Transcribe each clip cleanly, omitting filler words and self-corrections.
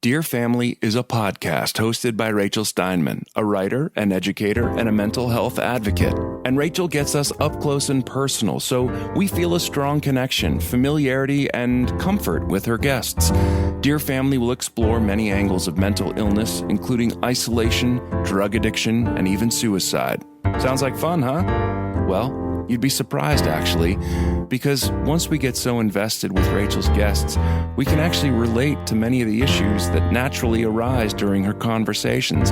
Dear Family is a podcast hosted by Rachel Steinman, a writer, an educator, and a mental health advocate. And Rachel gets us up close and personal, so we feel a strong connection, familiarity, and comfort with her guests. Dear Family will explore many angles of mental illness, including isolation, drug addiction, and even suicide. Sounds like fun, huh? Well, you'd be surprised, actually, because once we get so invested with Rachel's guests, we can actually relate to many of the issues that naturally arise during her conversations.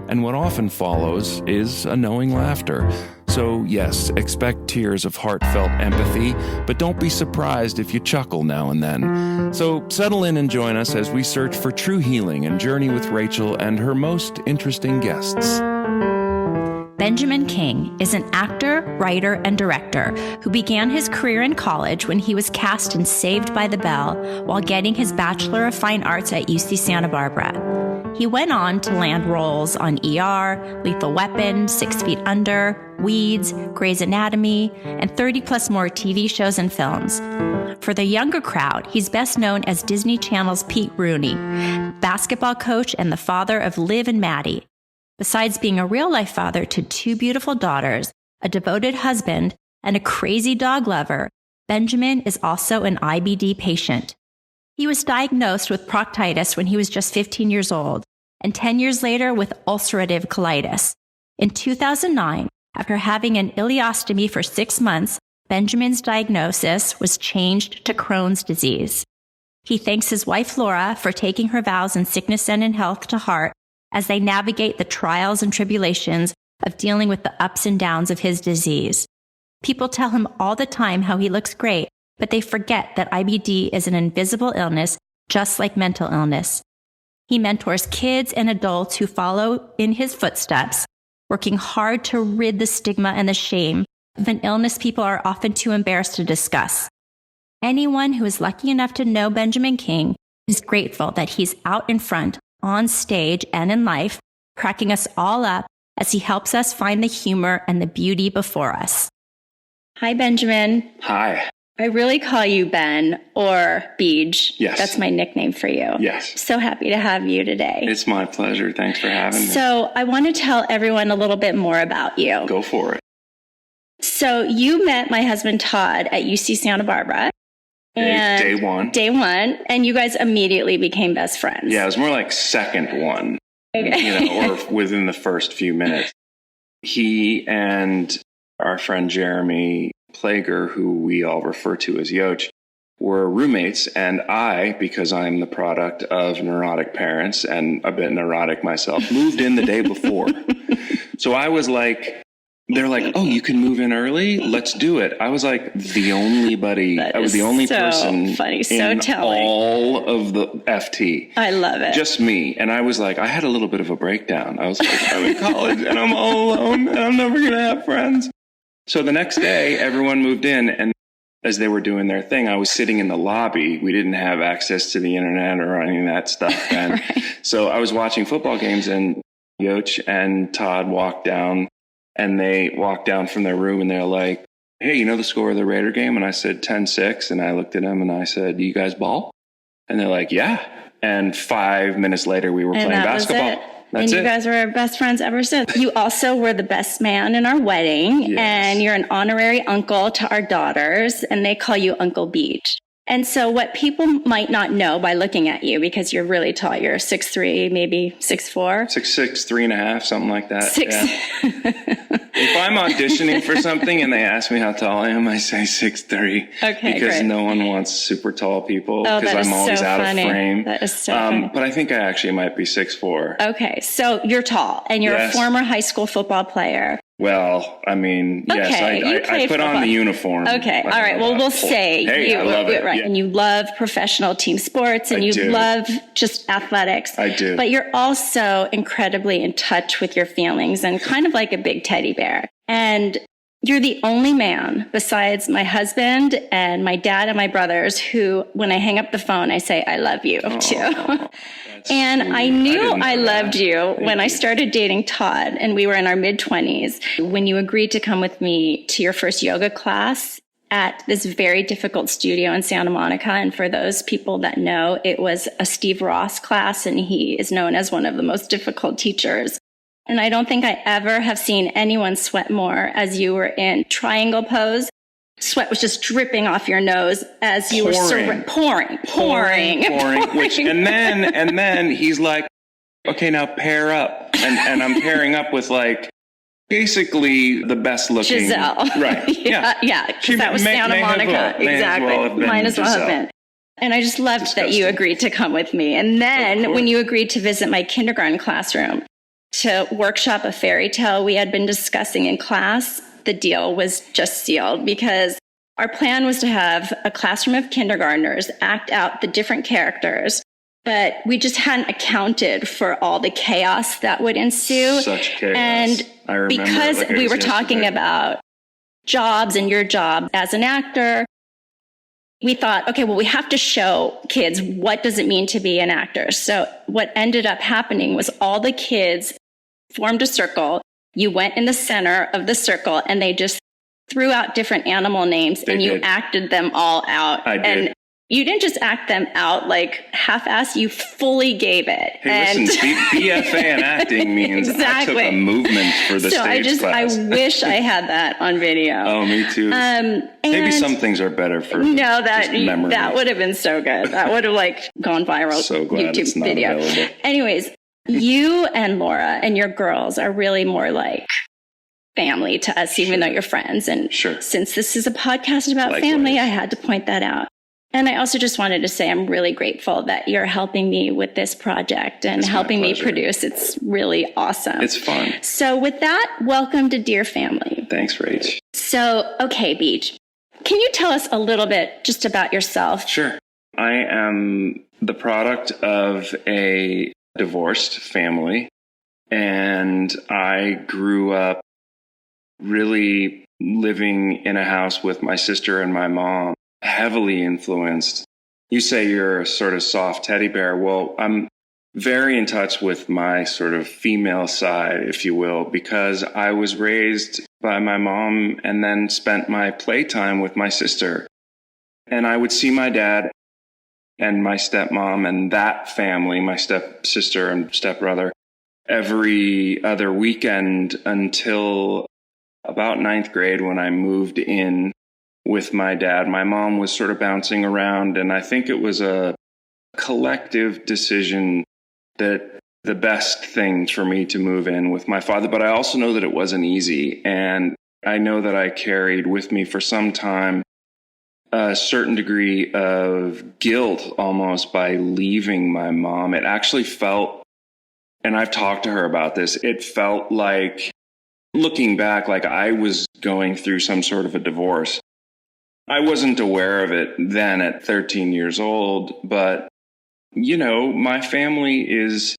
And what often follows is a knowing laughter. So yes, expect tears of heartfelt empathy, but don't be surprised if you chuckle now and then. So settle in and join us as we search for true healing and journey with Rachel and her most interesting guests. Benjamin King is an actor, writer, and director who began his career in college when he was cast in Saved by the Bell while getting his Bachelor of Fine Arts at UC Santa Barbara. He went on to land roles on ER, Lethal Weapon, 6 Feet Under, Weeds, Grey's Anatomy, and 30-plus more TV shows and films. For the younger crowd, he's best known as Disney Channel's Pete Rooney, basketball coach and the father of Liv and Maddie. Besides being a real-life father to 2 beautiful daughters, a devoted husband, and a crazy dog lover, Benjamin is also an IBD patient. He was diagnosed with proctitis when he was just 15 years old, and 10 years later with ulcerative colitis. In 2009, after having an ileostomy for 6 months, Benjamin's diagnosis was changed to Crohn's disease. He thanks his wife Laura for taking her vows in sickness and in health to heart as they navigate the trials and tribulations of dealing with the ups and downs of his disease. People tell him all the time how he looks great, but they forget that IBD is an invisible illness, just like mental illness. He mentors kids and adults who follow in his footsteps, working hard to rid the stigma and the shame of an illness people are often too embarrassed to discuss. Anyone who is lucky enough to know Benjamin King is grateful that he's out in front, on stage and in life, cracking us all up as he helps us find the humor and the beauty before us. Hi, Benjamin. Hi. I really call you Ben or Beej. Yes. That's my nickname for you. Yes. So happy to have you today. It's my pleasure. Thanks for having me. So I want to tell everyone a little bit more about you. Go for it. So you met my husband Todd at UC Santa Barbara. And Day one. And you guys immediately became best friends. Yeah, it was more like second one, okay. Or within the first few minutes. He and our friend Jeremy Plager, who we all refer to as Yoch, were roommates. And I, because I'm the product of neurotic parents and a bit neurotic myself, moved in the day before. So I was like, they're like, oh, you can move in early? Let's do it. I was like the only person funny. in all of the FT. I love it. Just me. And I was like, I had a little bit of a breakdown. I was like, I'm in college and I'm all alone and I'm never going to have friends. So the next day, everyone moved in. And as they were doing their thing, I was sitting in the lobby. We didn't have access to the internet or any of that stuff. And right. So I was watching football games and Yoch and Todd walked down. And they walked down from their room and they're like, hey, you know the score of the Raider game? And I said 10-6. And I looked at them and I said, do you guys ball? And they're like, yeah. And 5 minutes later, we were playing basketball. And you guys were best friends ever since. You also were the best man in our wedding. Yes. And you're an honorary uncle to our daughters. And they call you Uncle Beej. And so what people might not know by looking at you, because you're really tall, you're 6'3", maybe 6'4". 6'6", 3.5", something like that. Yeah. If I'm auditioning for something and they ask me how tall I am, I say 6'3". Okay, because great. No one wants super tall people because I'm always out funny. of frame. That is so funny. But I think I actually might be 6'4". Okay, so you're tall and you're a former high school football player. Well, I mean, yes, I put on the uniform. Okay, all right. Well, we'll say I love it. Right, yeah. And you love professional team sports and you love just athletics. I do. But you're also incredibly in touch with your feelings and kind of like a big teddy bear. And you're the only man besides my husband and my dad and my brothers who, when I hang up the phone, I say, I love you too. And sweet. I knew I loved you when I started dating Todd and we were in our mid-20s. When you agreed to come with me to your first yoga class at this very difficult studio in Santa Monica. And for those people that know, it was a Steve Ross class, and he is known as one of the most difficult teachers. And I don't think I ever have seen anyone sweat more as you were in triangle pose. Sweat was just dripping off your nose as you were pouring. Which, and then he's like, okay, now pair up. And I'm pairing up with like basically the best looking. Giselle. Right. Yeah. Because that was Santa Monica. Exactly. Might as well have been. And I just loved that you agreed to come with me. And then when you agreed to visit my kindergarten classroom to workshop a fairy tale we had been discussing in class, the deal was just sealed, because our plan was to have a classroom of kindergartners act out the different characters, but we just hadn't accounted for all the chaos that would ensue. Such chaos. And because we were talking about jobs and your job as an actor, we thought, okay, well, we have to show kids what does it mean to be an actor. So what ended up happening was all the kids formed a circle. You went in the center of the circle, and they just threw out different animal names, and you acted them all out. I did. And you didn't just act them out like half-assed, you fully gave it. Hey, listen, BFA in acting means exactly. I took a movement for the stage class. I wish I had that on video. Oh, me too. Maybe some things are better for that would have been so good. That would have like gone viral. So glad YouTube it's not video. available. Anyways, you and Laura and your girls are really more like family to us, even though you're friends. And since this is a podcast about family, I had to point that out. And I also just wanted to say I'm really grateful that you're helping me with this project and helping me produce. It's really awesome. It's fun. So with that, welcome to Dear Family. Thanks, Rach. So, okay, Beach, can you tell us a little bit just about yourself? Sure. I am the product of a divorced family, and I grew up really living in a house with my sister and my mom, heavily influenced. You say you're a sort of soft teddy bear. Well, I'm very in touch with my sort of female side, if you will, because I was raised by my mom and then spent my playtime with my sister. And I would see my dad and my stepmom and that family, my stepsister and stepbrother, every other weekend until about ninth grade when I moved in with my dad. My mom was sort of bouncing around, and I think it was a collective decision that the best thing for me to move in with my father. But I also know that it wasn't easy, and I know that I carried with me for some time a certain degree of guilt almost by leaving my mom. It actually felt, and I've talked to her about this, it felt like, looking back, like I was going through some sort of a divorce. I wasn't aware of it then at 13 years old, but, you know, my family is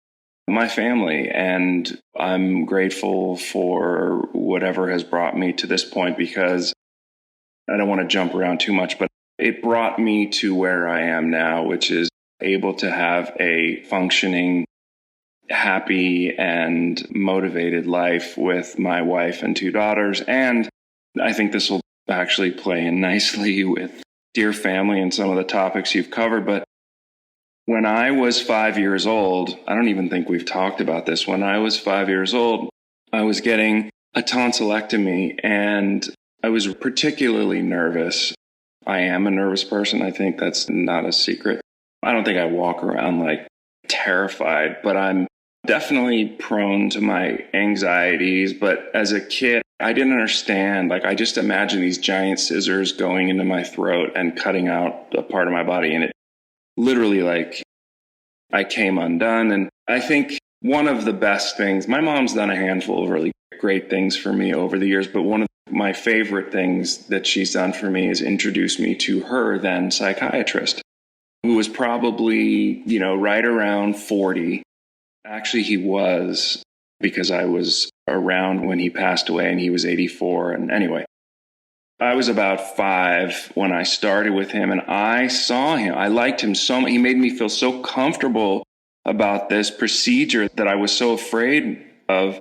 my family, and I'm grateful for whatever has brought me to this point, because I don't want to jump around too much, but it brought me to where I am now, which is able to have a functioning, happy and motivated life with my wife and two daughters. And I think this will actually play in nicely with Dear Family and some of the topics you've covered. But when I was 5 years old, I don't even think we've talked about this. When I was 5 years old, I was getting a tonsillectomy, and I was particularly nervous. I am a nervous person. I think that's not a secret. I don't think I walk around like terrified, but I'm definitely prone to my anxieties. But as a kid, I didn't understand. Like, I just imagined these giant scissors going into my throat and cutting out a part of my body. And it literally, like, I came undone. And I think one of the best things, my mom's done a handful of really great things for me over the years, but one of my favorite things that she's done for me is introduce me to her then psychiatrist, who was probably, you know, right around 40. Actually, he was, because I was around when he passed away, and he was 84. And anyway, I was about 5 when I started with him, and I saw him. I liked him so much. He made me feel so comfortable about this procedure that I was so afraid of,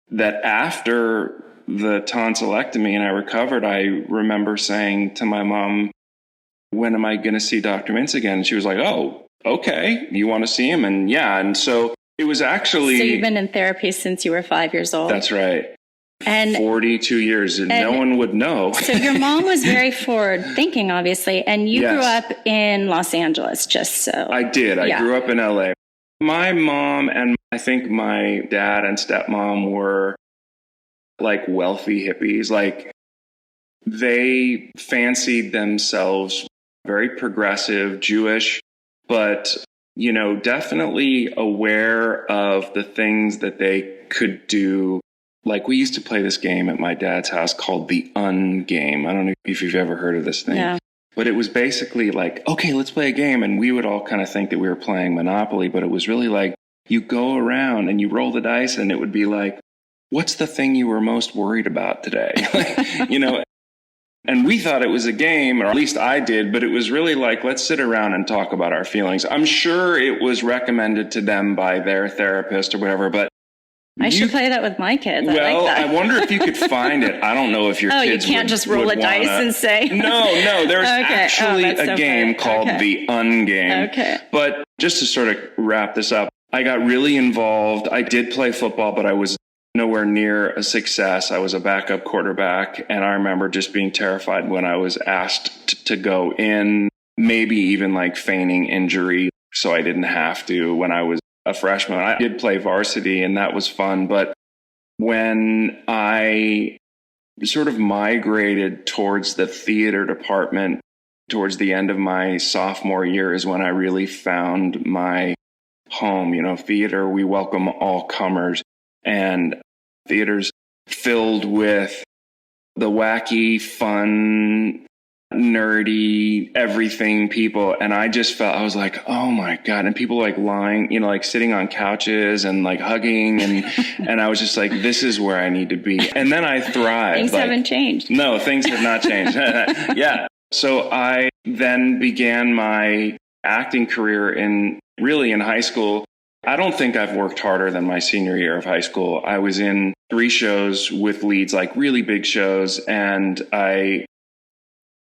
that after the tonsillectomy and I recovered, I remember saying to my mom, when am I going to see Dr. Mintz again? And she was like, oh, okay. You want to see him? And yeah. And so it was actually... So you've been in therapy since you were 5 years old? That's right. And 42 years, and no one would know. So your mom was very forward thinking, obviously, and you grew up in Los Angeles, just so. I did. I grew up in LA. My mom and I think my dad and stepmom were like wealthy hippies. Like they fancied themselves very progressive, Jewish, but, you know, definitely aware of the things that they could do. Like we used to play this game at my dad's house called the Game. I don't know if you've ever heard of this thing. Yeah. But it was basically like, okay, let's play a game. And we would all kind of think that we were playing Monopoly, but it was really like you go around and you roll the dice and it would be like, what's the thing you were most worried about today? You know, and we thought it was a game, or at least I did, but it was really like, let's sit around and talk about our feelings. I'm sure it was recommended to them by their therapist or whatever, but I should play that with my kids. Well, I like that. I wonder if you could find it. I don't know if your kids you can't just roll a dice and say. No. There's actually a game called the Game. Okay. But just to sort of wrap this up, I got really involved. I did play football, but I was nowhere near a success. I was a backup quarterback, and I remember just being terrified when I was asked to go in, maybe even like feigning injury so I didn't have to when I was a freshman. I did play varsity and that was fun. But when I sort of migrated towards the theater department towards the end of my sophomore year is when I really found my home. You know, theater, we welcome all comers, and theater's filled with the wacky, fun, nerdy, everything people. And I just felt, I was like, oh my God. And people like lying, you know, like sitting on couches and like hugging. And I was just like, this is where I need to be. And then I thrived. Things haven't changed. No, things have not changed. Yeah. So I then began my acting career in high school. I don't think I've worked harder than my senior year of high school. I was in 3 shows with leads, like really big shows. And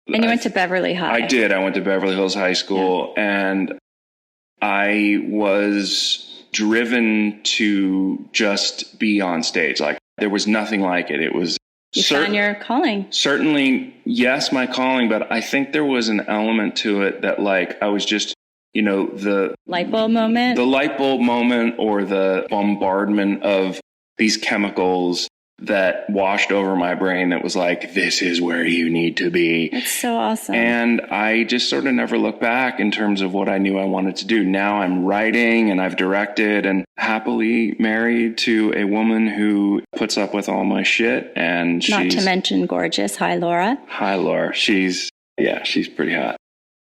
you went to Beverly High. I did. I went to Beverly Hills High School, and I was driven to just be on stage. Like there was nothing like it. It was you found your calling. Certainly, yes, my calling. But I think there was an element to it that like I was just, you know, the light bulb moment, or the bombardment of these chemicals that washed over my brain that was like, this is where you need to be. That's so awesome. And I just sort of never looked back in terms of what I knew I wanted to do. Now I'm writing and I've directed and happily married to a woman who puts up with all my shit. And not to mention gorgeous. Hi, Laura. Hi, Laura. She's pretty hot.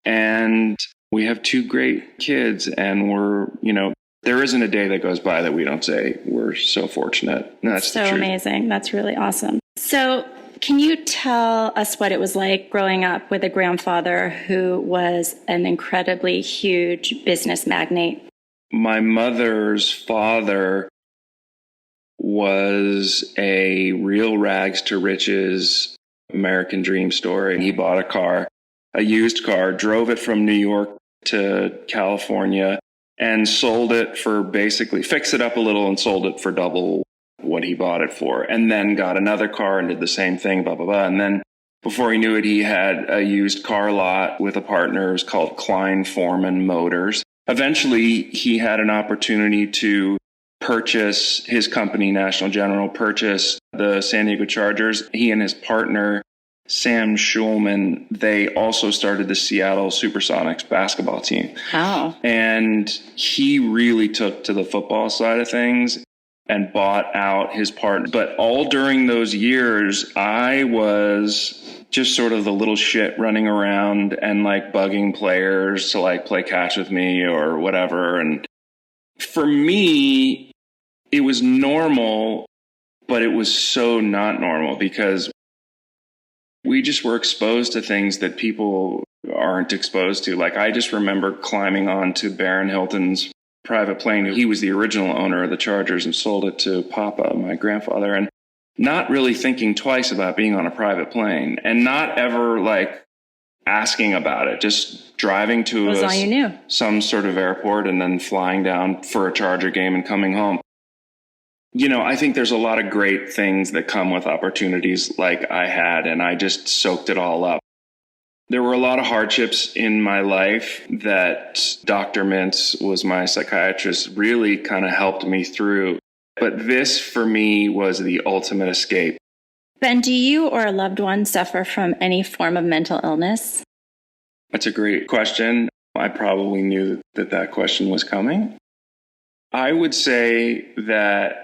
And we have 2 great kids, and we're, you know, there isn't a day that goes by that we don't say we're so fortunate. And that's so amazing. That's really awesome. So can you tell us what it was like growing up with a grandfather who was an incredibly huge business magnate? My mother's father was a real rags to riches American dream story. He bought a car, a used car, drove it from New York to California, and sold it for basically, fixed it up a little and sold it for double what he bought it for. And then got another car and did the same thing, blah, blah, blah. And then before he knew it, he had a used car lot with a partner. It was called Klein Foreman Motors. Eventually, he had an opportunity to purchase his company, National General, purchase the San Diego Chargers. He and his partner, Sam Schulman, they also started the Seattle Supersonics basketball team. Oh. And he really took to the football side of things and bought out his partner. But all during those years, I was just sort of the little shit running around and like bugging players to like play catch with me or whatever. And for me, it was normal, but it was so not normal because we just were exposed to things that people aren't exposed to. Like I just remember climbing onto Barron Hilton's private plane. He was the original owner of the Chargers and sold it to Papa, my grandfather. And not really thinking twice about being on a private plane and not ever like asking about it, just driving to was all you knew. Some sort of airport and then flying down for a Charger game and coming home. You know, I think there's a lot of great things that come with opportunities like I had, and I just soaked it all up. There were a lot of hardships in my life that Dr. Mintz was my psychiatrist, really kind of helped me through. But this, for me, was the ultimate escape. Ben, do you or a loved one suffer from any form of mental illness? That's a great question. I probably knew that question was coming. I would say that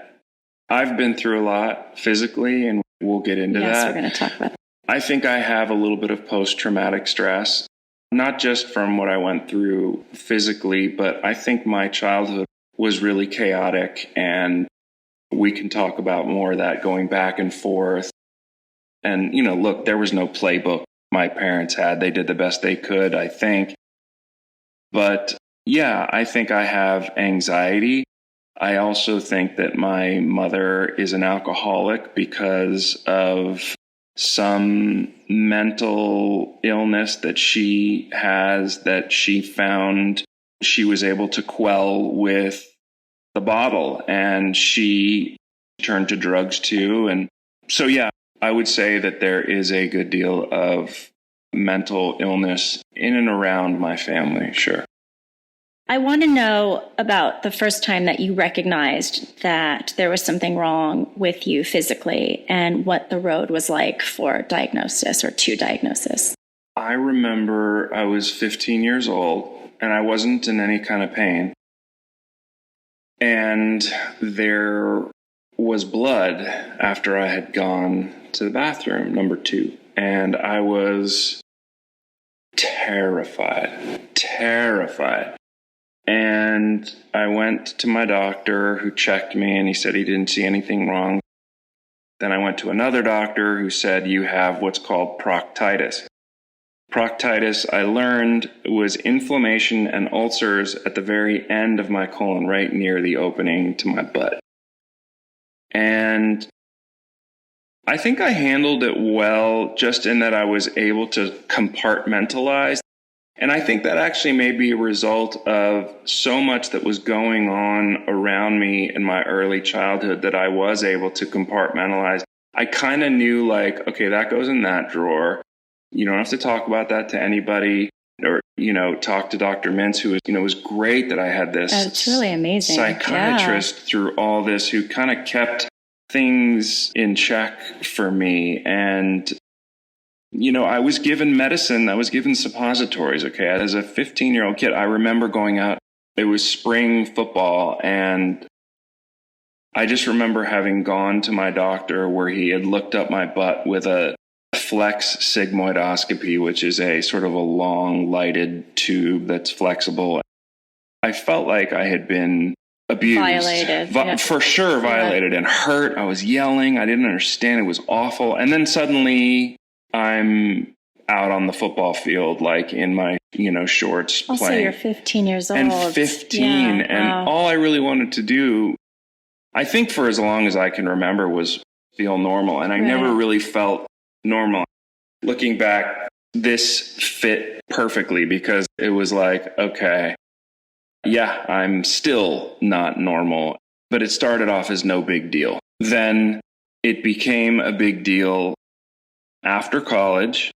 I've been through a lot physically, and we'll get into that. Yes, we're going to talk about that. I think I have a little bit of post-traumatic stress, not just from what I went through physically, but I think my childhood was really chaotic, and we can talk about more of that going back and forth. And, you know, look, there was no playbook my parents had. They did the best they could, I think. But yeah, I think I have anxiety. I also think that my mother is an alcoholic because of some mental illness that she has that she found she was able to quell with the bottle, and she turned to drugs too. And so, yeah, I would say that there is a good deal of mental illness in and around my family, sure. I want to know about the first time that you recognized that there was something wrong with you physically and what the road was like for diagnosis or to diagnosis. I remember I was 15 years old and I wasn't in any kind of pain. And there was blood after I had gone to the bathroom, number 2. And I was terrified. And I went to my doctor who checked me and he said he didn't see anything wrong. Then I went to another doctor who said you have what's called proctitis. Proctitis, I learned, was inflammation and ulcers at the very end of my colon, right near the opening to my butt. And I think I handled it well, just in that I was able to compartmentalize. And I think that actually may be a result of so much that was going on around me in my early childhood that I was able to compartmentalize. I kind of knew, like, okay, that goes in that drawer. You don't have to talk about that to anybody, or, you know, talk to Dr. Mintz, who was, you know, it was great that I had this It's really amazing. psychiatrist through all this, who kind of kept things in check for me. And you know, I was given medicine. I was given suppositories, okay? As a 15-year-old kid, I remember going out. It was spring football, and I just remember having gone to my doctor where he had looked up my butt with a flex sigmoidoscopy, which is a sort of a long, lighted tube that's flexible. I felt like I had been abused. Violated. For sure, violated and hurt. I was yelling. I didn't understand. It was awful. And then suddenly I'm out on the football field, like in my, you know, shorts also, playing. You're 15 years old. And 15. And all I really wanted to do, I think for as long as I can remember, was feel normal. And I never really felt normal. Looking back, this fit perfectly because it was like, okay, yeah, I'm still not normal. But it started off as no big deal. Then it became a big deal after college.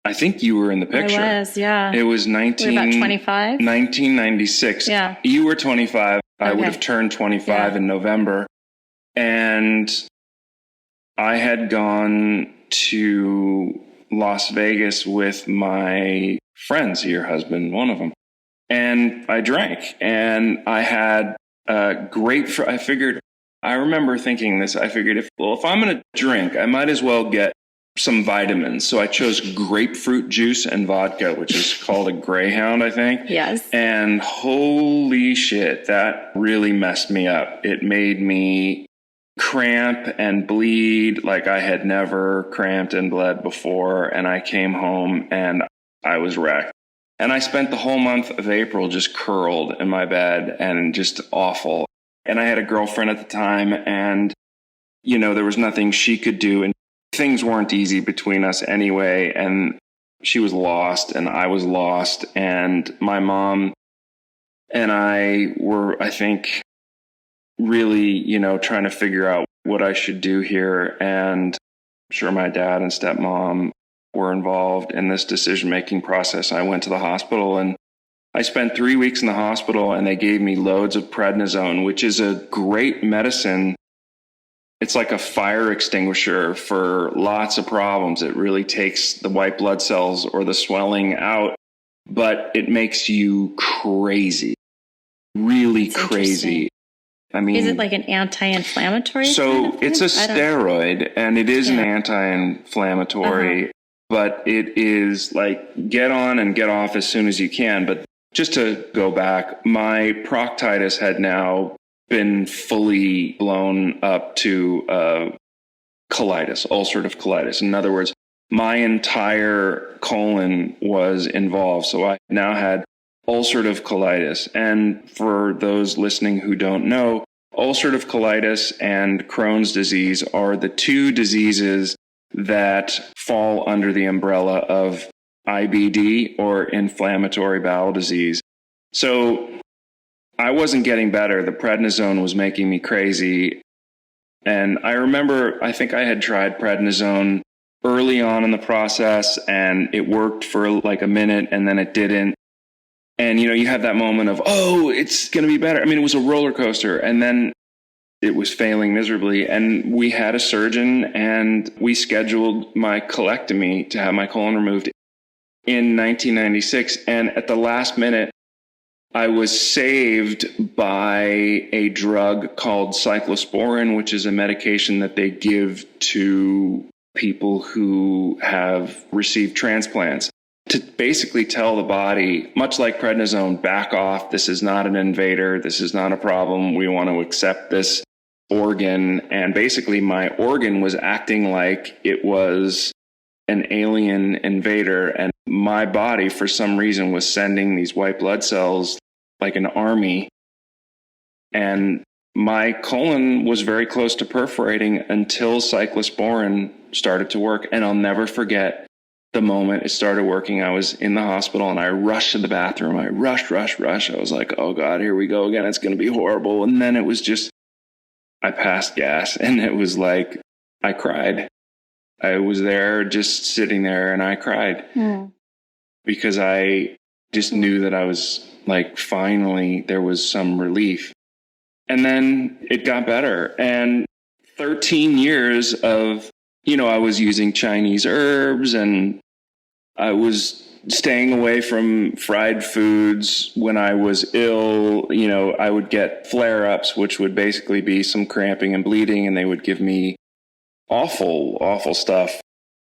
I think you were in the picture. I was, yeah. It was about 25? 1996. Yeah. You were 25. I Okay. would have turned 25 in November. And I had gone to Las Vegas with my friends, your husband, one of them. And I drank. And I had I remember thinking this. I figured if I'm going to drink, I might as well get some vitamins. So I chose grapefruit juice and vodka, which is called a Greyhound, I think. Yes. And holy shit, that really messed me up. It made me cramp and bleed like I had never cramped and bled before. And I came home and I was wrecked. And I spent the whole month of April just curled in my bed and just awful. And I had a girlfriend at the time, and there was nothing she could do. And things weren't easy between us anyway. And she was lost and I was lost. And my mom and I were, I think, really, trying to figure out what I should do here. And I'm sure my dad and stepmom were involved in this decision-making process. I went to the hospital and I spent 3 weeks in the hospital, and they gave me loads of prednisone, which is a great medicine. It's like a fire extinguisher for lots of problems. It really takes the white blood cells or the swelling out, but it makes you crazy, really crazy. I mean, is it like an anti-inflammatory? So it's a steroid, and it is an anti-inflammatory, but it is like get on and get off as soon as you can. But just to go back, my proctitis had now been fully blown up to colitis, ulcerative colitis. In other words, my entire colon was involved. So I now had ulcerative colitis. And for those listening who don't know, ulcerative colitis and Crohn's disease are the two diseases that fall under the umbrella of IBD, or inflammatory bowel disease. So I wasn't getting better. The prednisone was making me crazy. And I remember, I think I had tried prednisone early on in the process, and it worked for like a minute, and then it didn't. And, you have that moment of, oh, it's going to be better. I mean, it was a roller coaster. And then it was failing miserably. And we had a surgeon, and we scheduled my colectomy to have my colon removed in 1996. And at the last minute, I was saved by a drug called cyclosporin, which is a medication that they give to people who have received transplants, to basically tell the body, much like prednisone, back off. This is not an invader. This is not a problem. We want to accept this organ. And basically my organ was acting like it was an alien invader. And my body, for some reason, was sending these white blood cells like an army. And my colon was very close to perforating until cyclosporin started to work. And I'll never forget the moment it started working. I was in the hospital and I rushed to the bathroom. I rushed. I was like, oh God, here we go again. It's going to be horrible. And then it was just, I passed gas, and it was like, I cried. I was there just sitting there, and I cried because I just knew that I was like, finally, there was some relief. And then it got better. And 13 years of, I was using Chinese herbs, and I was staying away from fried foods. When I was ill, I would get flare-ups, which would basically be some cramping and bleeding, and they would give me awful, awful stuff,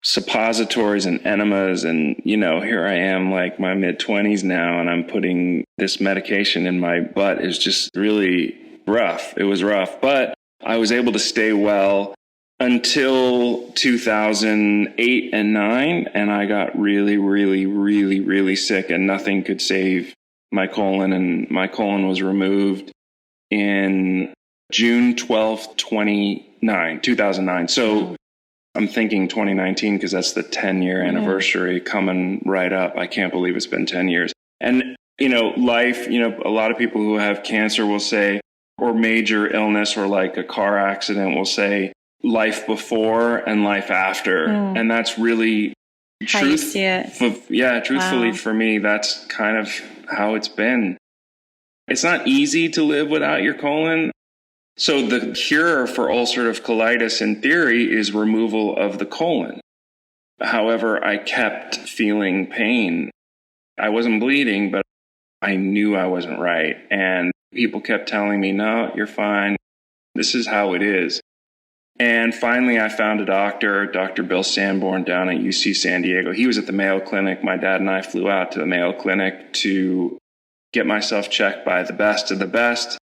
suppositories and enemas. And, here I am, like my mid-20s now, and I'm putting this medication in my butt. Is just really rough. It was rough, but I was able to stay well until 2008 and 9, and I got really, really, really, really sick, and nothing could save my colon, and my colon was removed in June 12th, 2009. So I'm thinking 2019 because that's the 10-year anniversary coming right up. I can't believe it's been 10 years. And, life, a lot of people who have cancer will say, or major illness or like a car accident will say, life before and life after. And that's really how you see it. Truthfully, for me, that's kind of how it's been. It's not easy to live without your colon. So the cure for ulcerative colitis, in theory, is removal of the colon. However, I kept feeling pain. I wasn't bleeding, but I knew I wasn't right. And people kept telling me, no, you're fine. This is how it is. And finally, I found a doctor, Dr. Bill Sanborn, down at UC San Diego. He was at the Mayo Clinic. My dad and I flew out to the Mayo Clinic to get myself checked by the best of the best.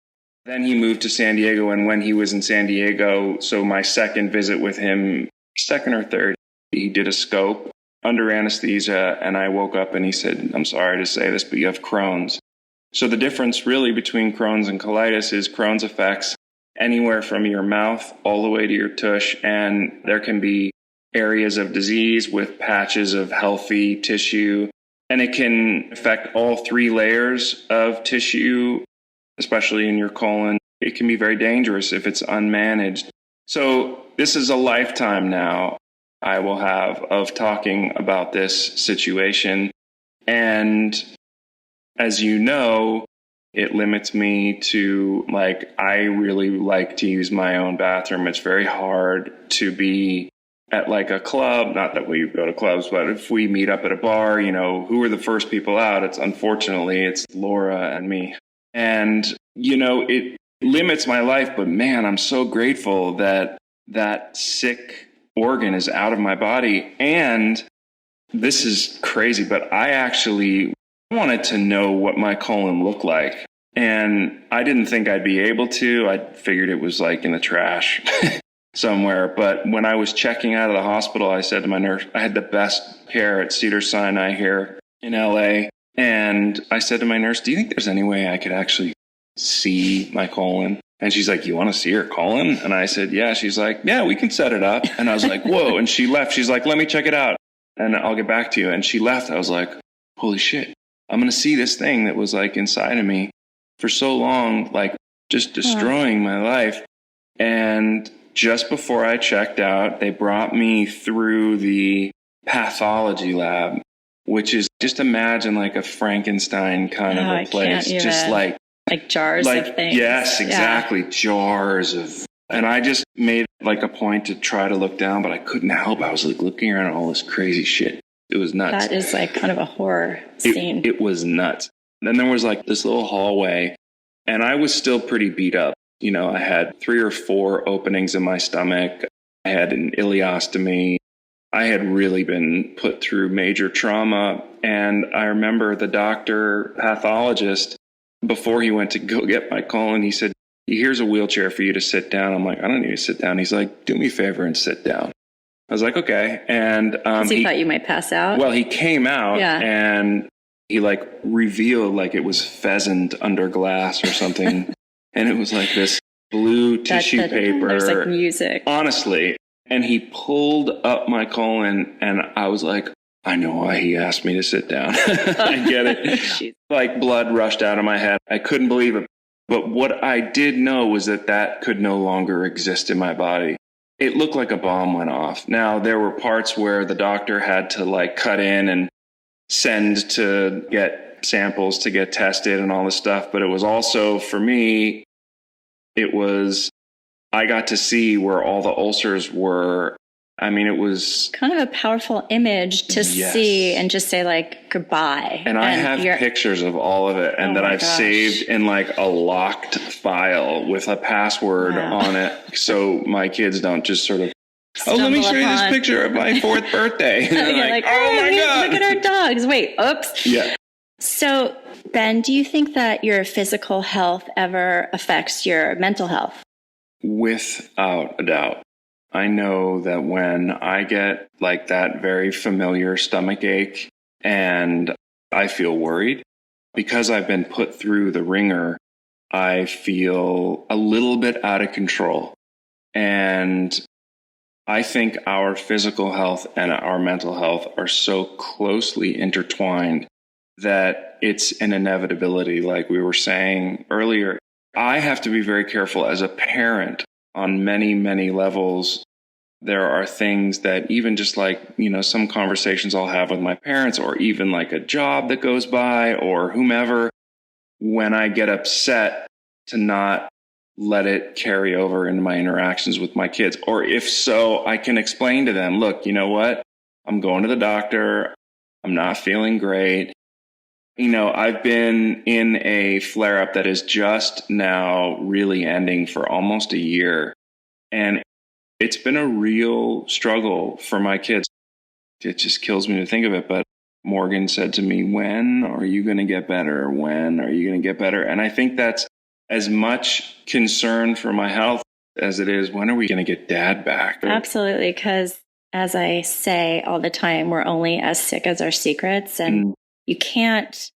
Then he moved to San Diego, and when he was in San Diego, so my second visit with him, second or third, he did a scope under anesthesia, and I woke up and he said, I'm sorry to say this, but you have Crohn's. So the difference really between Crohn's and colitis is Crohn's affects anywhere from your mouth all the way to your tush. And there can be areas of disease with patches of healthy tissue. And it can affect all 3 layers of tissue, especially in your colon. It can be very dangerous if it's unmanaged. So this is a lifetime now I will have of talking about this situation. And as you know, it limits me to, like, I really like to use my own bathroom. It's very hard to be at like a club, not that we go to clubs, but if we meet up at a bar, you know, who are the first people out? It's Laura and me. And, you know, it limits my life, but man, I'm so grateful that that sick organ is out of my body. And this is crazy, but I actually wanted to know what my colon looked like. And I didn't think I'd be able to. I figured it was like in the trash somewhere. But when I was checking out of the hospital, I said to my nurse, I had the best care at Cedars-Sinai here in LA. And I said to my nurse, do you think there's any way I could actually see my colon? And she's like, you want to see your colon? And I said, yeah. She's like, yeah, we can set it up. And I was like, whoa. And she left. She's like, let me check it out and I'll get back to you. And she left. I was like, holy shit, I'm going to see this thing that was like inside of me for so long, like just destroying my life. And just before I checked out, they brought me through the pathology lab, which is, just imagine like a Frankenstein kind of a place, just like jars of things. Yes, exactly. Yeah. Jars of, and I just made like a point to try to look down, but I couldn't help. I was like looking around at all this crazy shit. It was nuts. That is like kind of a horror scene. It was nuts. Then there was like this little hallway, and I was still pretty beat up. You know, I had 3 or 4 openings in my stomach. I had an ileostomy. I had really been put through major trauma. And I remember the doctor, pathologist, before he went to go get my colon, he said, here's a wheelchair for you to sit down. I'm like, I don't need to sit down. He's like, do me a favor and sit down. I was like, okay. And he thought you might pass out? Well, he came out and he like revealed like it was pheasant under glass or something. And it was like this blue tissue paper. There's like music. Honestly. And he pulled up my colon and I was like, I know why he asked me to sit down. I get it. Like blood rushed out of my head. I couldn't believe it. But what I did know was that could no longer exist in my body. It looked like a bomb went off. Now, there were parts where the doctor had to like cut in and send to get samples to get tested and all this stuff. But it was also, for me, I got to see where all the ulcers were. I mean, it was kind of a powerful image to see and just say like goodbye. And I have pictures of all of it and that I've saved in like a locked file with a password on it. So my kids don't just sort of, let me show you this picture of my 4th birthday. And you're like, oh my God. Look at our dogs. Wait, oops. Yeah. So Ben, do you think that your physical health ever affects your mental health? Without a doubt. I know that when I get like that very familiar stomach ache and I feel worried, because I've been put through the ringer, I feel a little bit out of control. And I think our physical health and our mental health are so closely intertwined that it's an inevitability. Like we were saying earlier, I have to be very careful as a parent on many, many levels. There are things that even just like, you know, some conversations I'll have with my parents or even like a job that goes by or whomever, when I get upset, to not let it carry over into my interactions with my kids. Or if so, I can explain to them, look, you know what? I'm going to the doctor. I'm not feeling great. You know, I've been in a flare-up that is just now really ending for almost a year. And it's been a real struggle for my kids. It just kills me to think of it. But Morgan said to me, when are you going to get better? When are you going to get better? And I think that's as much concern for my health as it is, when are we going to get Dad back? Absolutely. Because as I say all the time, we're only as sick as our secrets. And you can't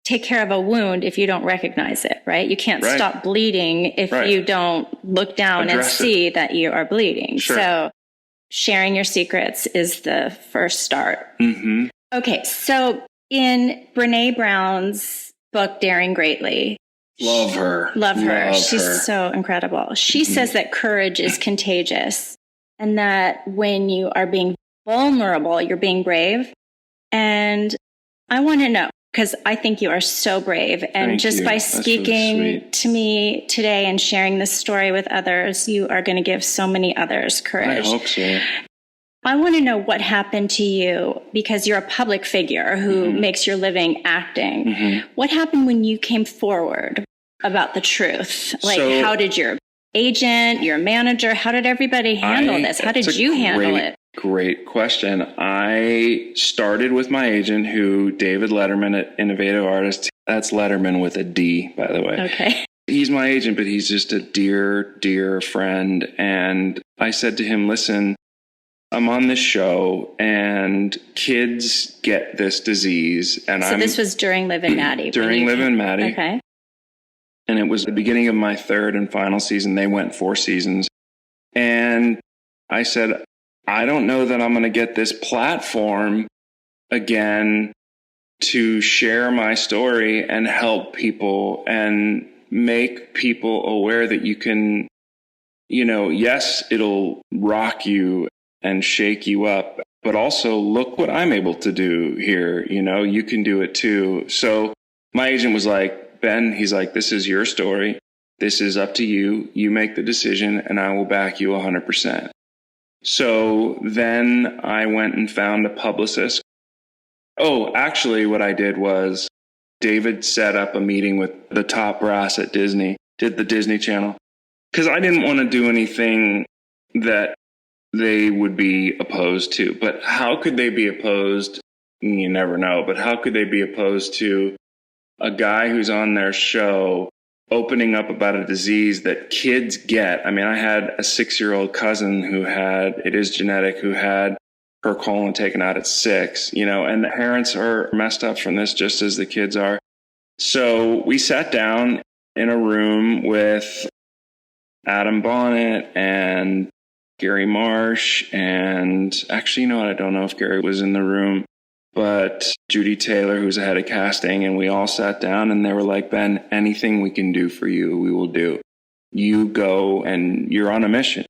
take care of a wound if you don't recognize it, right? You can't Right. stop bleeding if Right. you don't look down and Address see that you are bleeding. Sure. So sharing your secrets is the first start. Mm-hmm. Okay, so in Brene Brown's book, Daring Greatly, Love her. Love her. She's her. so incredible. She says that courage is contagious and that when you are being vulnerable, you're being brave. And I want to know, because I think you are so brave. And Thank just you. by That's really speaking sweet. to me today and sharing this story with others, you are going to give so many others courage. I hope so. I want to know what happened to you because you're a public figure who makes your living acting. Mm-hmm. What happened when you came forward about the truth? Like, So- how did your agent, your manager, how did everybody handle this? How did you handle it? Great question. I started with my agent, David Letterman at Innovative Artists. That's Letterman with a D, by the way. Okay. He's my agent, but he's just a dear, dear friend. And I said to him, listen, I'm on this show and kids get this disease. And So this was during Liv and Maddie. during Liv and Maddie. Okay. And it was the beginning of my third and final season. They went 4 seasons. And I said, I don't know that I'm going to get this platform again to share my story and help people and make people aware that you can, yes, it'll rock you and shake you up, but also look what I'm able to do here. You can do it too. So my agent was like, Ben, he's like, this is your story. This is up to you. You make the decision and I will back you 100%. So then I went and found a publicist. Oh, actually what I did was David set up a meeting with the top brass at Disney, did the Disney Channel, because I didn't want to do anything that they would be opposed to. But how could they be opposed? You never know. But how could they be opposed to a guy who's on their show opening up about a disease that kids get? I mean, I had a 6-year-old cousin it is genetic, who had her colon taken out at 6, and the parents are messed up from this just as the kids are. So we sat down in a room with Adam Bonnet and Gary Marsh, and actually, I don't know if Gary was in the room, but Judy Taylor, who's the head of casting, and we all sat down and they were like, Ben, anything we can do for you, we will do. You go and you're on a mission.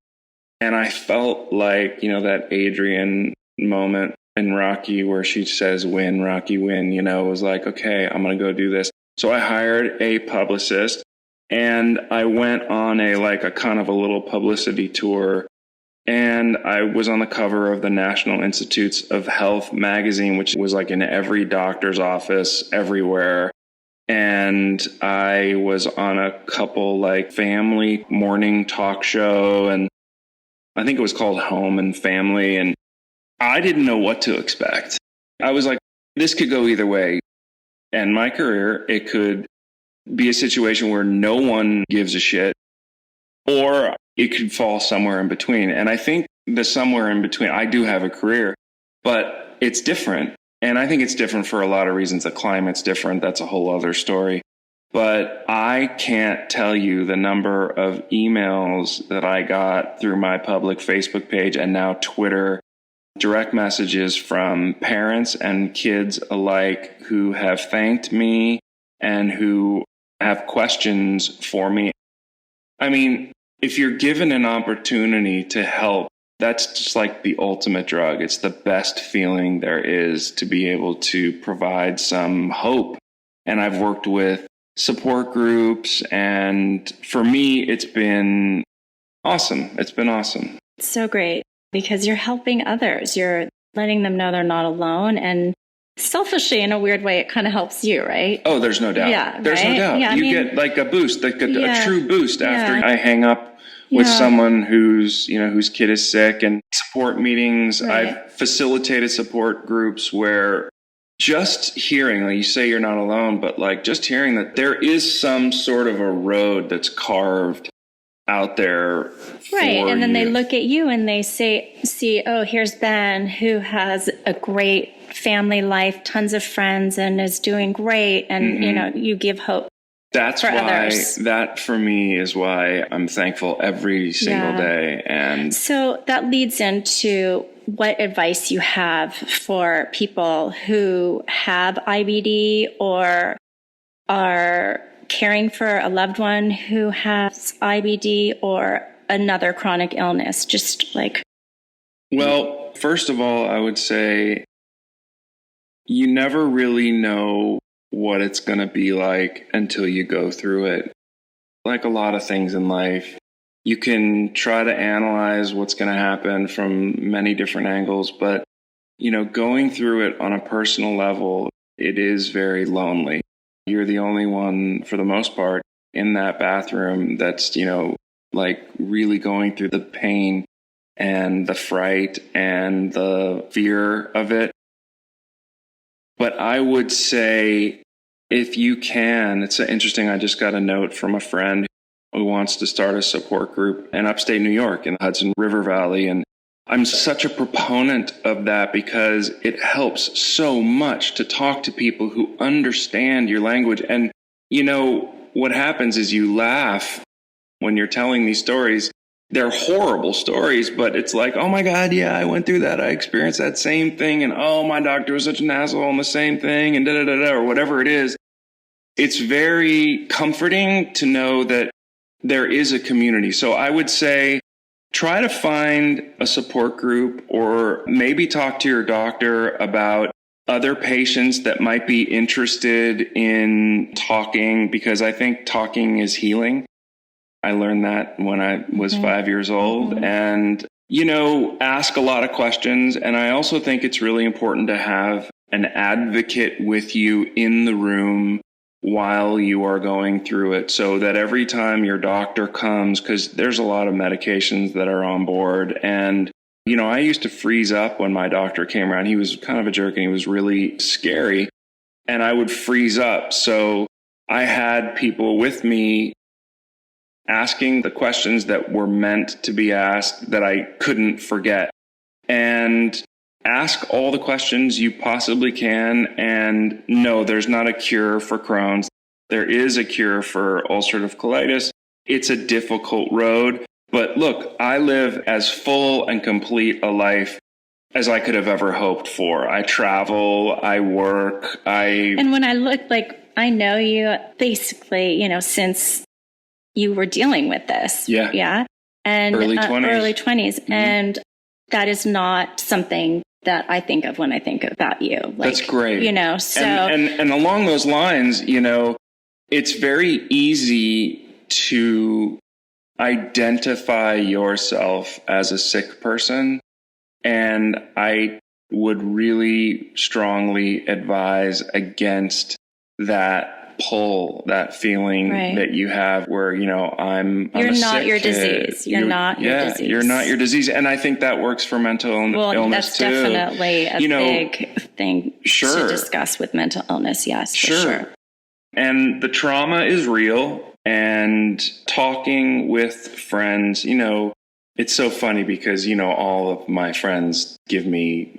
And I felt like, that Adrian moment in Rocky where she says, win, Rocky, win, it was like, okay, I'm going to go do this. So I hired a publicist and I went on a kind of a little publicity tour. And I was on the cover of the National Institutes of Health magazine, which was like in every doctor's office everywhere. And I was on a couple family morning talk show, and I think it was called Home and Family. And I didn't know what to expect. I was like, this could go either way. And my career, it could be a situation where no one gives a shit, or it could fall somewhere in between. And I think the somewhere in between, I do have a career, but it's different. And I think it's different for a lot of reasons. The climate's different. That's a whole other story. But I can't tell you the number of emails that I got through my public Facebook page and now Twitter, direct messages from parents and kids alike who have thanked me and who have questions for me. I mean, if you're given an opportunity to help, that's just like the ultimate drug. It's the best feeling there is to be able to provide some hope. And I've worked with support groups, and for me, it's been awesome. It's been awesome. It's so great because you're helping others. You're letting them know they're not alone. And selfishly, in a weird way, it kind of helps you, right? Oh, there's no doubt. Yeah, there's right? no doubt. Yeah, You get like a boost, like a true boost after Yeah. I hang up with Yeah. someone whose kid is sick. And support meetings, Right. I've facilitated support groups where just hearing, like you say you're not alone, but like just hearing that there is some sort of a road that's carved out there right. And then you. they look at you and they see, oh, here's Ben, who has a great family life, tons of friends, and is doing great. And, you give hope. That's for why, others. that for me is why I'm thankful every single day. And so that leads into what advice you have for people who have IBD or are caring for a loved one who has IBD or another chronic illness, just like. Well, first of all, I would say you never really know what it's going to be like until you go through it. Like a lot of things in life, you can try to analyze what's going to happen from many different angles, but, going through it on a personal level, it is very lonely. You're the only one, for the most part, in that bathroom that's, like really going through the pain and the fright and the fear of it. But I would say, if you can, it's interesting. I just got a note from a friend who wants to start a support group in upstate New York in the Hudson River Valley. And I'm such a proponent of that because it helps so much to talk to people who understand your language. And, what happens is you laugh when you're telling these stories. They're horrible stories, but it's like, oh my God, yeah, I went through that. I experienced that same thing. And oh, my doctor was such an asshole on the same thing and da-da-da-da, or whatever it is. It's very comforting to know that there is a community. So I would say try to find a support group or maybe talk to your doctor about other patients that might be interested in talking, because I think talking is healing. I learned that when I was 5 years old and, ask a lot of questions. And I also think it's really important to have an advocate with you in the room while you are going through it, so that every time your doctor comes, because there's a lot of medications that are on board. And, I used to freeze up when my doctor came around. He was kind of a jerk and he was really scary. And I would freeze up. So I had people with me asking the questions that were meant to be asked that I couldn't forget. And ask all the questions you possibly can. And no, there's not a cure for Crohn's. There is a cure for ulcerative colitis. It's a difficult road. But look, I live as full and complete a life as I could have ever hoped for. I travel, I work, And when I look, I know you basically, since you were dealing with this. Yeah. Yeah. And early 20s. Early 20s. Mm-hmm. And that is not something that I think of when I think about you. That's great. So. And along those lines, it's very easy to identify yourself as a sick person. And I would really strongly advise against that pull, that feeling that you have where, I'm You're a not sick your kid. disease. You're not your disease. You're not your disease. And I think that works for mental illness too. That's definitely a big thing to discuss with mental illness. Yes, for sure. And the trauma is real. And talking with friends, it's so funny because, all of my friends give me,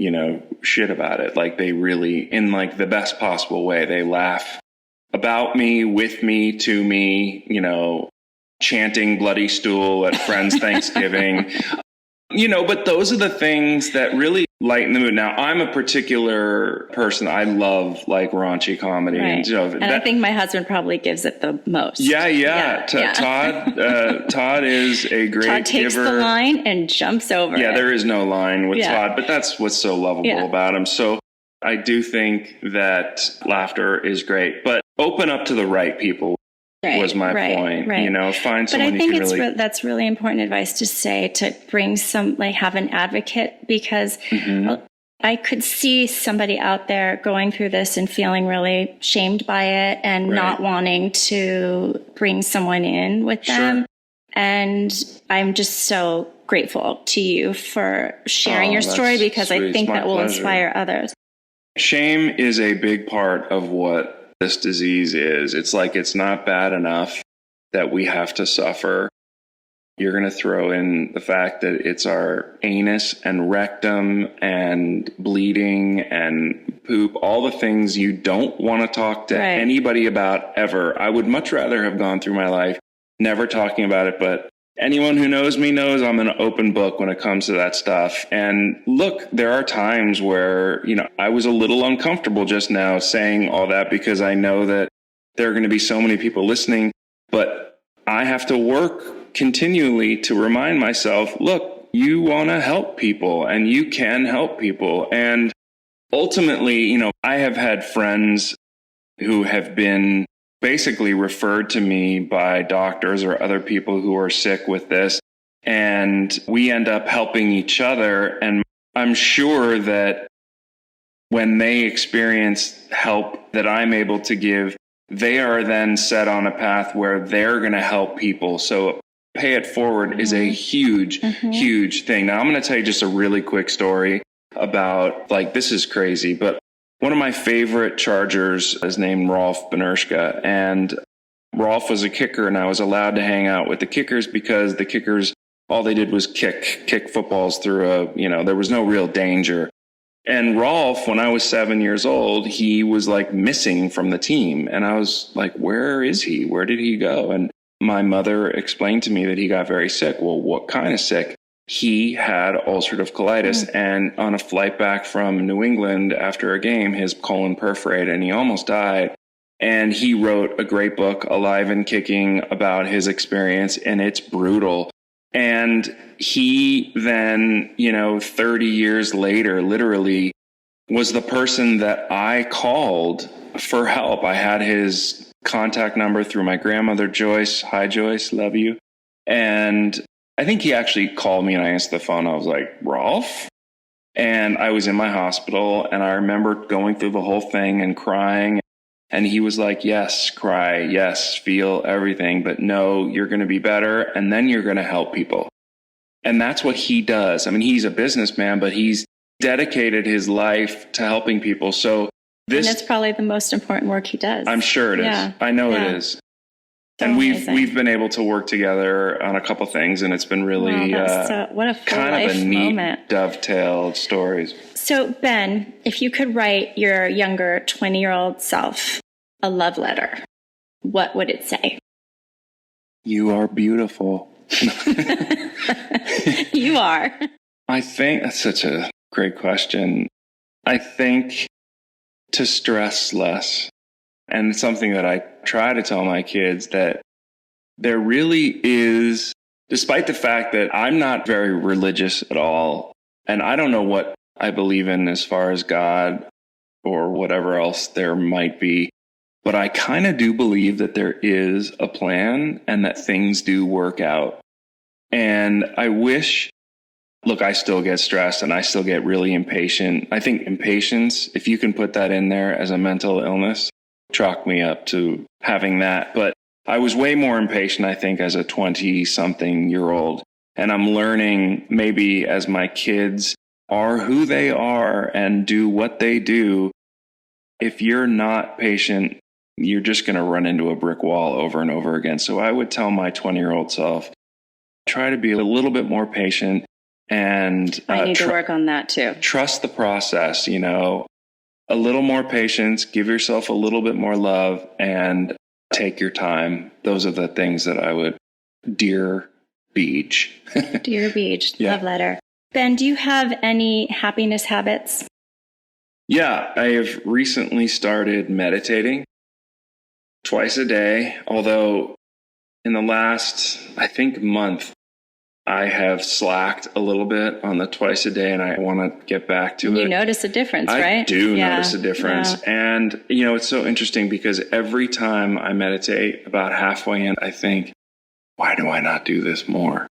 shit about it. Like they really, in like the best possible way, they laugh about me, with me, to me, chanting bloody stool at friends' Thanksgiving, but those are the things that really lighten the mood. Now, I'm a particular person. I love like raunchy comedy. Right. And, I think my husband probably gives it the most. Yeah. Todd is a great Todd takes giver. the line and jumps over it. There is no line with Todd, but that's what's so lovable about him. So I do think that laughter is great, but open up to the right people. Was my point. Right. Find someone you can really. That's really important advice to say, to bring have an advocate, because I could see somebody out there going through this and feeling really shamed by it and not wanting to bring someone in with them. Sure. And I'm just so grateful to you for sharing your story, because sweet. I think that will inspire others. Shame is a big part of what this disease is. It's like, it's not bad enough that we have to suffer. You're going to throw in the fact that it's our anus and rectum and bleeding and poop, all the things you don't want to talk to anybody about ever. I would much rather have gone through my life never talking about it, but anyone who knows me knows I'm an open book when it comes to that stuff. And look, there are times where, I was a little uncomfortable just now saying all that because I know that there are going to be so many people listening, but I have to work continually to remind myself, look, you want to help people and you can help people. And ultimately, I have had friends who have been basically referred to me by doctors or other people who are sick with this. And we end up helping each other. And I'm sure that when they experience help that I'm able to give, they are then set on a path where they're going to help people. So pay it forward is a huge, huge thing. Now, I'm going to tell you just a really quick story about, this is crazy, but one of my favorite Chargers is named Rolf Benershka, and Rolf was a kicker, and I was allowed to hang out with the kickers because the kickers, all they did was kick footballs through there was no real danger. And Rolf, when I was 7 years old, he was missing from the team. And I was like, where is he? Where did he go? And my mother explained to me that he got very sick. Well, what kind of sick? He had ulcerative colitis. And on a flight back from New England after a game, his colon perforated and he almost died. And he wrote a great book, Alive and Kicking, about his experience. And it's brutal. And he then, 30 years later, literally was the person that I called for help. I had his contact number through my grandmother, Joyce. Hi, Joyce. Love you. And I think he actually called me and I answered the phone. I was like, Rolf? And I was in my hospital and I remember going through the whole thing and crying. And he was like, yes, cry, yes, feel everything, but no, you're going to be better. And then you're going to help people. And that's what he does. I mean, he's a businessman, but he's dedicated his life to helping people. So and that's probably the most important work he does. I'm sure it is. I know it is. So and we've been able to work together on a couple things, and it's been really what a full kind of a neat moment. Dovetail of stories. So Ben, if you could write your younger 20-year-old self a love letter, what would it say? You are beautiful. You are. I think that's such a great question. I think to stress less. And it's something that I try to tell my kids, that there really is, despite the fact that I'm not very religious at all, and I don't know what I believe in as far as God or whatever else there might be, but I kind of do believe that there is a plan and that things do work out. And I wish, look, I still get stressed and I still get really impatient. I think impatience, if you can put that in there as a mental illness, chalk me up to having that. But I was way more impatient, I think, as a 20-something-year-old. And I'm learning, maybe as my kids are who they are and do what they do, if you're not patient, you're just going to run into a brick wall over and over again. So I would tell my 20-year-old self, try to be a little bit more patient. And I need to work on that too. Trust the process, a little more patience, give yourself a little bit more love, and take your time. Those are the things that I would, Dear Beach. Dear Beach, love letter. Ben, do you have any happiness habits? Yeah, I have recently started meditating twice a day, although in the last, I think, month, I have slacked a little bit on the twice a day, and I want to get back to it. You notice a difference, right? I do notice a difference. Yeah. And, it's so interesting because every time I meditate, about halfway in, I think, why do I not do this more?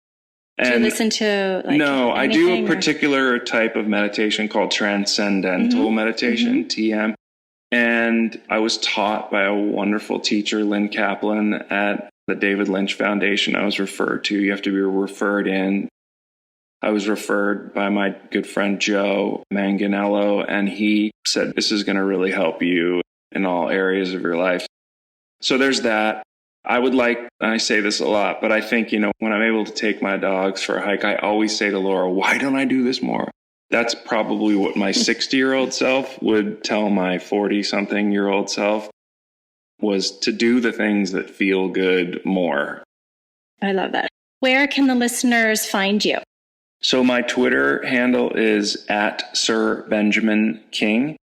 Do you listen to No, I do a particular type of meditation called transcendental meditation, TM. And I was taught by a wonderful teacher, Lynn Kaplan, at the David Lynch Foundation. I was referred to. You have to be referred in. I was referred by my good friend Joe Manganello, and he said, this is going to really help you in all areas of your life. So there's that. I say this a lot, but I think, when I'm able to take my dogs for a hike, I always say to Laura, why don't I do this more? That's probably what my 60-year-old self would tell my 40-something-year-old self, was to do the things that feel good more. I love that. Where can the listeners find you? So my Twitter handle is at Sir Benjamin King,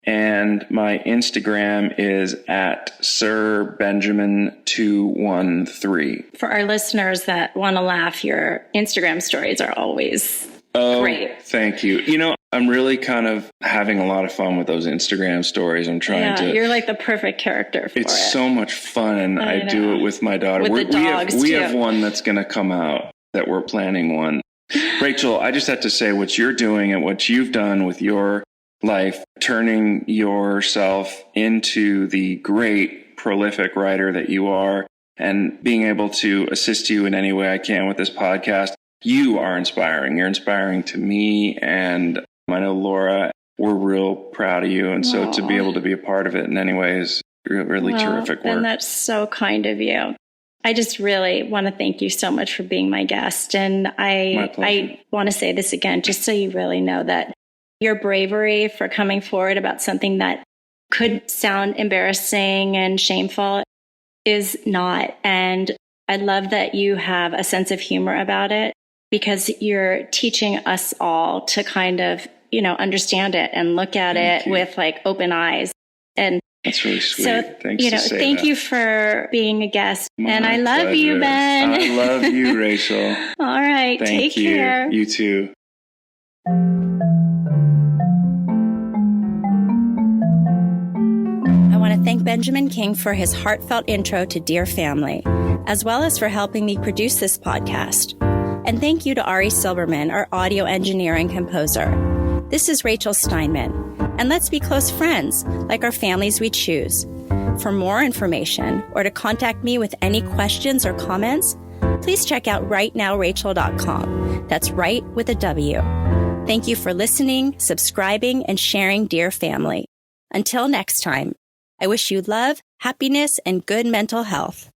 and my Instagram is at Sir Benjamin 213. For our listeners that want to laugh, your Instagram stories are always great. Thank you. I'm really kind of having a lot of fun with those Instagram stories. I'm trying to. You're like the perfect character for it. It's so much fun, and I do it with my daughter. With the dogs, we have one that's going to come out that we're planning one. Rachel, I just have to say what you're doing and what you've done with your life, turning yourself into the great, prolific writer that you are, and being able to assist you in any way I can with this podcast. You are inspiring. You're inspiring to me, and I know Laura, we're real proud of you. And so to be able to be a part of it in any way is really terrific work. And that's so kind of you. I just really want to thank you so much for being my guest. And I want to say this again, just so you really know that your bravery for coming forward about something that could sound embarrassing and shameful is not. And I love that you have a sense of humor about it, because you're teaching us all to kind of, understand it and look at it with like open eyes. And that's really sweet. So, thank you for being a guest. And I love you, Ben. I love you, Rachel. All right. Take care. You too. I want to thank Benjamin King for his heartfelt intro to Dear Family, as well as for helping me produce this podcast. And thank you to Ari Silberman, our audio engineer and composer. This is Rachel Steinman, and let's be close friends, like our families we choose. For more information, or to contact me with any questions or comments, please check out rightnowrachel.com. That's right with a W. Thank you for listening, subscribing, and sharing Dear Family. Until next time, I wish you love, happiness, and good mental health.